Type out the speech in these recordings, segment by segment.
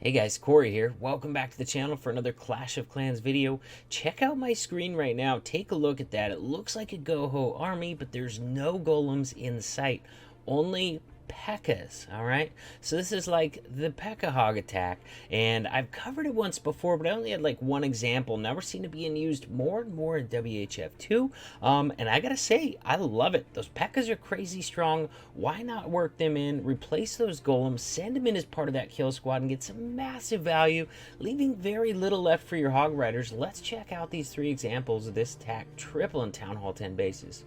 Hey guys, Cory here. Welcome back to the channel for another Clash of Clans video. Check out my screen right now. Take a look at that. It looks like a Goho army, but there's no golems in sight. Only Pekkas, alright? So this is like the Pekka-Hog attack, and I've covered it once before, but I only had like one example. Now we're seeing it being used more and more in WHF2, and I gotta say, I love it. Those Pekkas are crazy strong. Why not work them in, replace those golems, send them in as part of that kill squad, and get some massive value, leaving very little left for your Hog Riders. Let's check out these three examples of this attack triple in Town Hall 10 bases.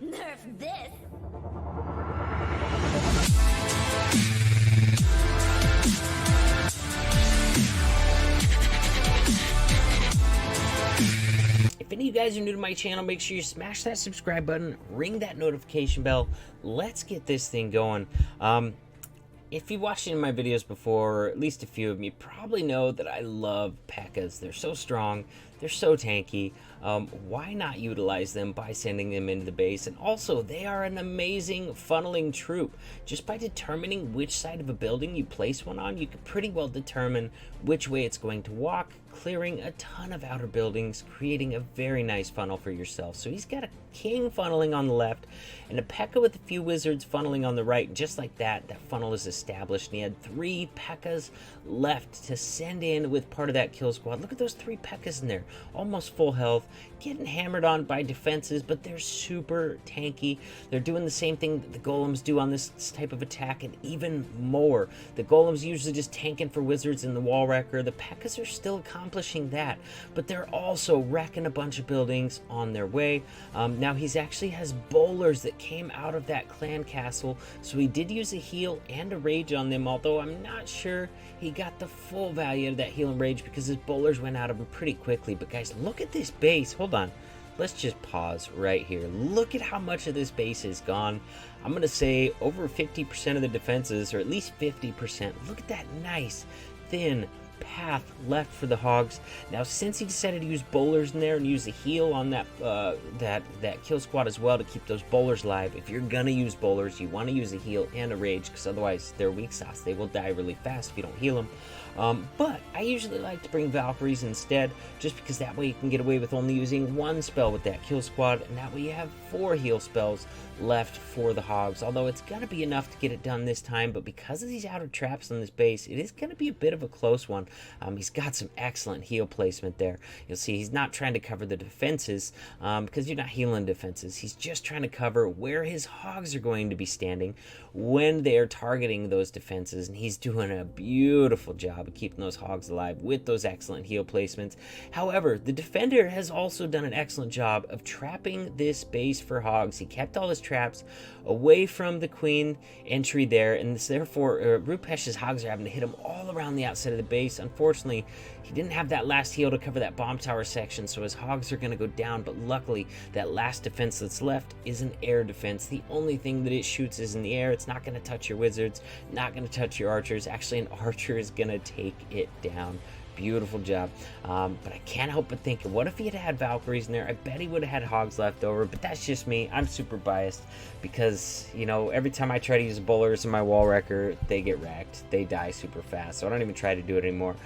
Nerf this! If any of you guys are new to my channel, make sure you smash that subscribe button, ring that notification bell. Let's get this thing going. If you've watched any of my videos before, or at least a few of them, you probably know that I love Pekkas. They're so strong, they're so tanky. Why not utilize them by sending them into the base? And also, they are an amazing funneling troop. Just by determining which side of a building you place one on, you can pretty well determine which way it's going to walk, clearing a ton of outer buildings, creating a very nice funnel for yourself. So he's got a king funneling on the left and a Pekka with a few wizards funneling on the right. Just like that, that funnel is established, and he had 3 Pekkas left to send in with part of that kill squad. Look at those 3 Pekkas in there, almost full health, getting hammered on by defenses, but they're super tanky. They're doing the same thing that the golems do on this type of attack, and even more. The golems usually just tanking for wizards in the wall wrecker. The Pekkas are still accomplishing that, but they're also wrecking a bunch of buildings on their way. Now he's actually has bowlers that came out of that clan castle, so he did use a heal and a rage on them, although I'm not sure he got the full value of that heal and rage because his bowlers went out of him pretty quickly. But guys, look at this base. Hold on, let's just pause right here. Look at how much of this base is gone. I'm gonna say over 50% of the defenses, or at least 50%. Look at that nice thin path left for the Hogs. Now, since he decided to use bowlers in there and use a heal on that that kill squad as well to keep those bowlers live, if you're gonna use bowlers, you want to use a heal and a rage, because otherwise they're weak sauce. They will die really fast if you don't heal them. But I usually like to bring Valkyries instead, just because that way you can get away with only using 1 spell with that kill squad, and that way you have 4 heal spells left for the Hogs. Although it's gonna be enough to get it done this time, but because of these outer traps on this base, it is gonna be a bit of a close one. He's got some excellent heal placement there. You'll see he's not trying to cover the defenses, because you're not healing defenses. He's just trying to cover where his Hogs are going to be standing when they are targeting those defenses, and he's doing a beautiful job of keeping those Hogs alive with those excellent heal placements. However, the defender has also done an excellent job of trapping this base for Hogs. He kept all his traps away from the queen entry there, and therefore Rupesh's Hogs are having to hit him all around the outside of the base. Unfortunately, he didn't have that last heal to cover that bomb tower section, so his Hogs are going to go down. But luckily, that last defense that's left is an air defense. The only thing that it shoots is in the air. It's not going to touch your wizards, not going to touch your archers. Actually, an archer is going to take it down. Beautiful job. But I can't help but think, what if he had Valkyries in there? I bet he would have had Hogs left over, but that's just me. I'm super biased because, you know, every time I try to use bowlers in my wall wrecker, they get wrecked. They die super fast, so I don't even try to do it anymore.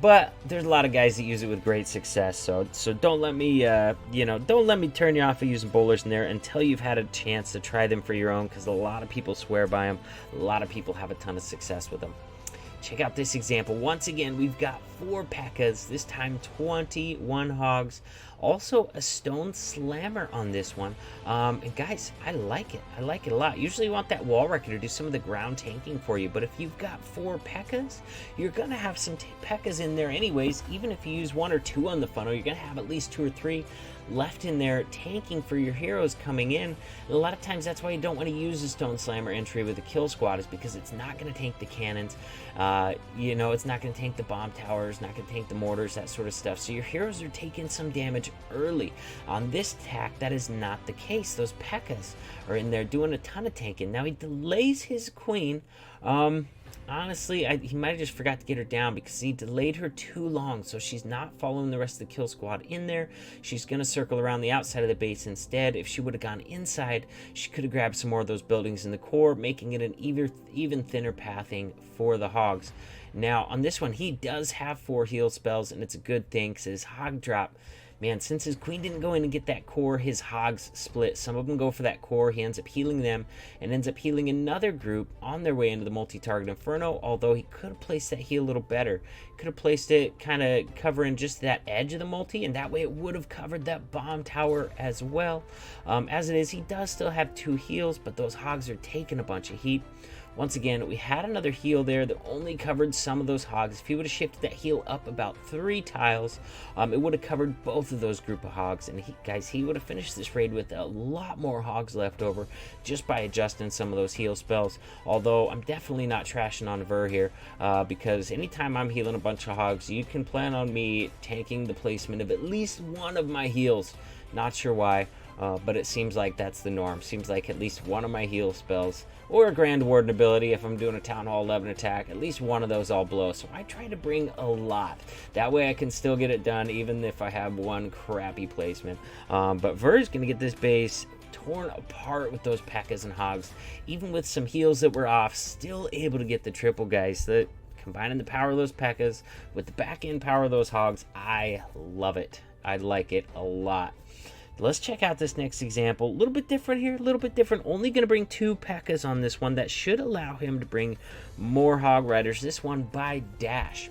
But there's a lot of guys that use it with great success, so don't let me, don't let me turn you off of using bowlers in there until you've had a chance to try them for your own, because a lot of people swear by them. A lot of people have a ton of success with them. Check out this example. Once again, we've got 4 Pekkas, this time 21 Hogs. Also a stone slammer on this one. And guys, I like it. I like it a lot. Usually you want that wall wrecker to do some of the ground tanking for you, but if you've got 4 Pekkas, you're gonna have some Pekkas in there anyways. Even if you use 1 or 2 on the funnel, you're gonna have at least 2 or 3 left in there tanking for your heroes coming in. And a lot of times that's why you don't want to use a stone slammer entry with a kill squad, is because it's not going to tank the cannons. It's not going to tank the bomb towers, not going to tank the mortars, that sort of stuff. So your heroes are taking some damage early. On this attack, that is not the case. Those Pekkas are in there doing a ton of tanking. Now he delays his queen. Honestly, he might have just forgot to get her down because he delayed her too long, so she's not following the rest of the kill squad in there. She's going to circle around the outside of the base instead. If she would have gone inside, she could have grabbed some more of those buildings in the core, making it an even thinner pathing for the Hogs. Now, on this one, he does have 4 heal spells, and it's a good thing because his hog drop, man, since his queen didn't go in and get that core, his hogs split. Some of them go for that core. He ends up healing them and ends up healing another group on their way into the multi-target Inferno, although he could have placed that heal a little better. Could have placed it kind of covering just that edge of the multi, and that way it would have covered that bomb tower as well. As it is, he does still have 2 heals, but those hogs are taking a bunch of heat. Once again, we had another heal there that only covered some of those hogs. If he would have shifted that heal up about 3 tiles, it would have covered both of those group of hogs. And guys, he would have finished this raid with a lot more hogs left over just by adjusting some of those heal spells. Although I'm definitely not trashing on Ver here, because anytime I'm healing a bunch of hogs, you can plan on me tanking the placement of at least one of my heals. Not sure why. But it seems like that's the norm. Seems like at least one of my heal spells, or a Grand Warden ability if I'm doing a Town Hall 11 attack, at least one of those all blow. So I try to bring a lot. That way I can still get it done even if I have one crappy placement. But Ver's going to get this base torn apart with those Pekkas and Hogs. Even with some heals that were off, still able to get the triple, guys. Combining the power of those Pekkas with the back end power of those Hogs, I love it. I like it a lot. Let's check out this next example. A little bit different here, a little bit different. Only going to bring 2 Pekkas on this one. That should allow him to bring more Hog Riders. This one by dash.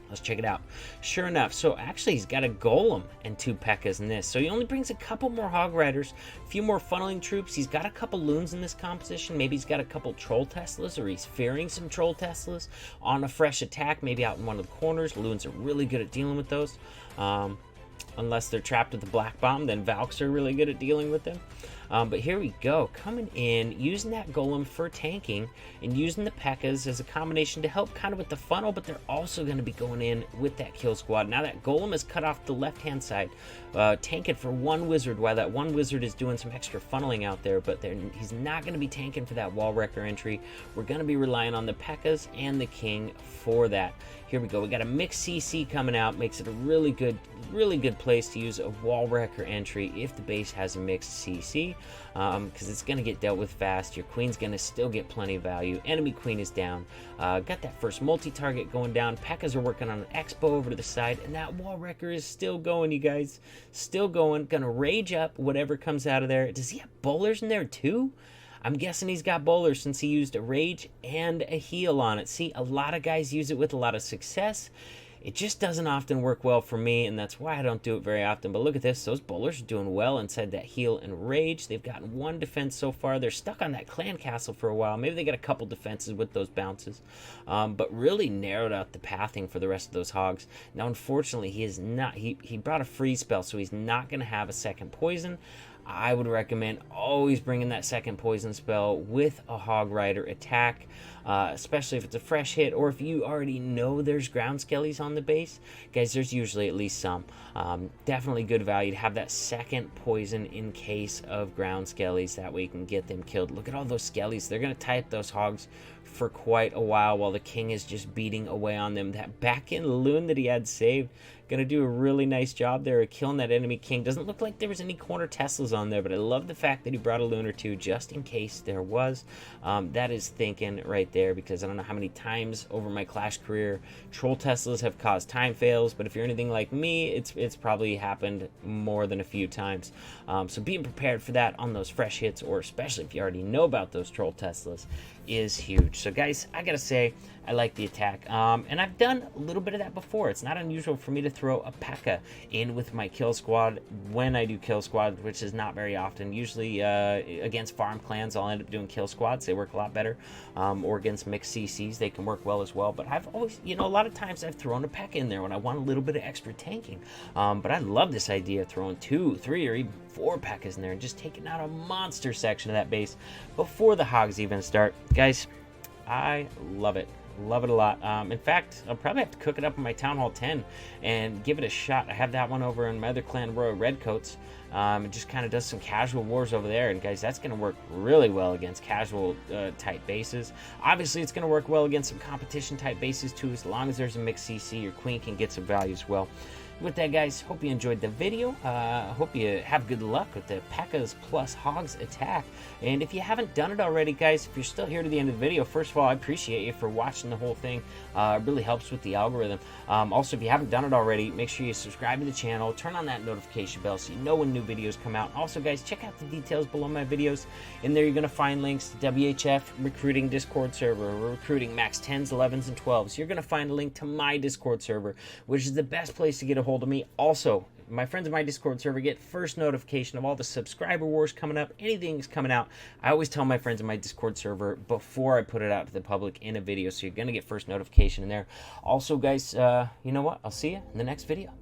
Let's check it out. Sure enough, so actually he's got a Golem and 2 Pekkas in this. So he only brings a couple more Hog Riders, a few more funneling troops. He's got a couple Loons in this composition. Maybe he's got a couple Troll Teslas, or he's fearing some Troll Teslas on a fresh attack, maybe out in one of the corners. Loons are really good at dealing with those. Unless they're trapped with the Black Bomb, then Valks are really good at dealing with them. But here we go, coming in, using that Golem for tanking, and using the Pekkas as a combination to help kind of with the funnel, but they're also going to be going in with that kill squad. Now that Golem is cut off the left-hand side, tanking for 1 wizard, while that 1 wizard is doing some extra funneling out there, but he's not going to be tanking for that wall wrecker entry. We're going to be relying on the Pekkas and the King for that. Here we go, we got a mixed CC coming out, makes it a really good place to use a wall wrecker entry if the base has a mixed CC, because it's going to get dealt with fast. Your queen's going to still get plenty of value. Enemy queen is down. Got that first multi-target going down. Pekkas are working on an Expo over to the side, and that wall wrecker is still going, you guys. Still going. Gonna rage up whatever comes out of there. Does he have bowlers in there too? I'm guessing he's got bowlers since he used a rage and a heal on it. See, a lot of guys use it with a lot of success. It just doesn't often work well for me, and that's why I don't do it very often. But look at this. Those bowlers are doing well inside that heal and rage. They've gotten 1 defense so far. They're stuck on that clan castle for a while. Maybe they got a couple defenses with those bounces. But really narrowed out the pathing for the rest of those hogs. Now, unfortunately, he is not. He brought a freeze spell, so he's not going to have a second poison. I would recommend always bringing that second poison spell with a Hog Rider attack, especially if it's a fresh hit, or if you already know there's ground skellies on the base. Guys, there's usually at least some. Definitely good value to have that second poison in case of ground skellies. That way you can get them killed. Look at all those skellies. They're going to tie up those hogs for quite a while the King is just beating away on them. That back end loon that he had saved, going to do a really nice job there of killing that enemy King. Doesn't look like there was any corner Teslas on there, but I love the fact that he brought a loon or 2 just in case there was. That is thinking right there, because I don't know how many times over my Clash career Troll Teslas have caused time fails, but if you're anything like me, it's probably happened more than a few times. So being prepared for that on those fresh hits, or especially if you already know about those Troll Teslas, is huge. So guys, I gotta say, I like the attack, and I've done a little bit of that before. It's not unusual for me to throw a Pekka in with my kill squad when I do kill squad, which is not very often. Usually against farm clans, I'll end up doing kill squads. They work a lot better, or against mixed CCs, they can work well as well. But I've always, a lot of times I've thrown a Pekka in there when I want a little bit of extra tanking. But I love this idea of throwing 2, 3, or even 4 Pekkas in there and just taking out a monster section of that base before the hogs even start. Guys, I love it. Love it a lot. In fact, I'll probably have to cook it up in my Town Hall 10 and give it a shot. I have that one over in my other clan, Royal Redcoats. It just kind of does some casual wars over there. And guys, that's going to work really well against casual type bases. Obviously, it's going to work well against some competition type bases too, as long as there's a mixed CC. Your queen can get some value as well. With that, guys, hope you enjoyed the video. Hope you have good luck with the Pekkas plus Hogs attack. And if you haven't done it already, guys, if you're still here to the end of the video, first of all, I appreciate you for watching the whole thing. It really helps with the algorithm. Also, if you haven't done it already, make sure you subscribe to the channel, turn on that notification bell so you know when new videos come out. Also, guys, check out the details below my videos. In there, you're going to find links to WHF recruiting Discord server. We're recruiting max 10s, 11s, and 12s. You're going to find a link to my Discord server, which is the best place to get a hold of me. Also, my friends in my Discord server get first notification of all the subscriber wars coming up, anything's coming out. I always tell my friends in my Discord server before I put it out to the public in a video, so you're going to get first notification in there. Also, guys, you know what? I'll see you in the next video.